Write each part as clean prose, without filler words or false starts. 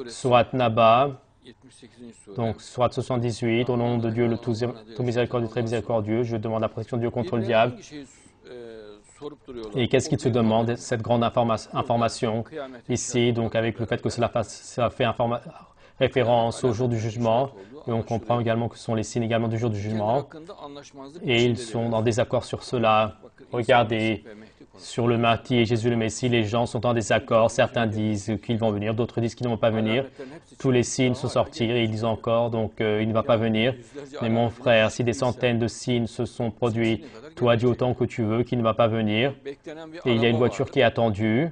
Sourate Naba, donc Sourate 78, au nom de Dieu le tout miséricordieux, très miséricordieux, je demande la protection de Dieu contre le diable. Et qu'est-ce qu'il se demande, cette grande information ici, donc avec le fait que cela fait référence au jour du jugement, et on comprend également que ce sont les signes également du jour du jugement, et ils sont en désaccord sur cela. Regardez, sur le Mahdi et Jésus le Messie, les gens sont en désaccord. Certains disent qu'ils vont venir, d'autres disent qu'ils ne vont pas venir. Tous les signes sont sortis et ils disent encore, donc il ne va pas venir. Mais mon frère, si des centaines de signes se sont produits, toi dis autant que tu veux qu'il ne va pas venir. Et il y a une voiture qui est attendue.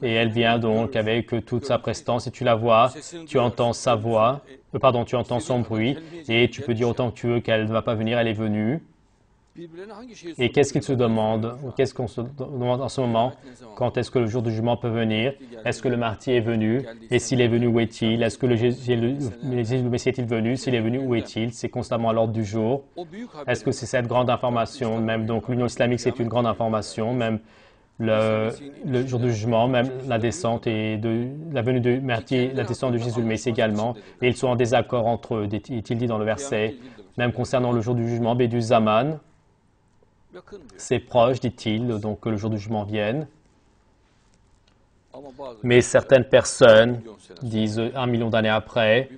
Et elle vient donc avec toute sa prestance et tu la vois, tu entends sa voix, tu entends son bruit et tu peux dire autant que tu veux qu'elle ne va pas venir, elle est venue. Et qu'est-ce qu'il se demande, qu'est-ce qu'on se demande en ce moment? Quand est-ce que le jour du jugement peut venir? Est-ce que le Mahdi est venu? Et s'il est venu, où est-il? Est-ce que le Messie est-il venu? S'il est venu, où est-il? C'est constamment à l'ordre du jour. Est-ce que c'est cette grande information? Même donc l'Union islamique, c'est une grande information. Même le jour du jugement, même la descente et la venue de Mahdi, la descente de Jésus le Messie également. Et ils sont en désaccord entre eux, est-il dit dans le verset. Même concernant le jour du jugement, Bédu Zaman, c'est proche, dit-il, donc que le jour du jugement vienne. Mais certaines personnes disent 1 million d'années après,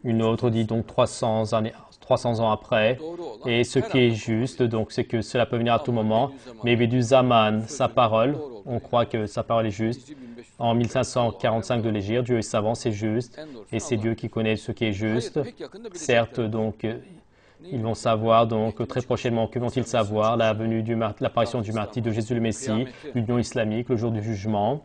une autre dit donc 300 ans après. Et ce qui est juste, donc, c'est que cela peut venir à tout moment. Mais Bédu Zaman, sa parole, on croit que sa parole est juste. En 1545 de l'Égypte, Dieu est savant, c'est juste. Et c'est Dieu qui connaît ce qui est juste. Certes, donc, ils vont savoir, donc, très prochainement, que vont-ils savoir? L'apparition du Mahdi de Jésus le Messie, l'Union islamique, le jour du jugement.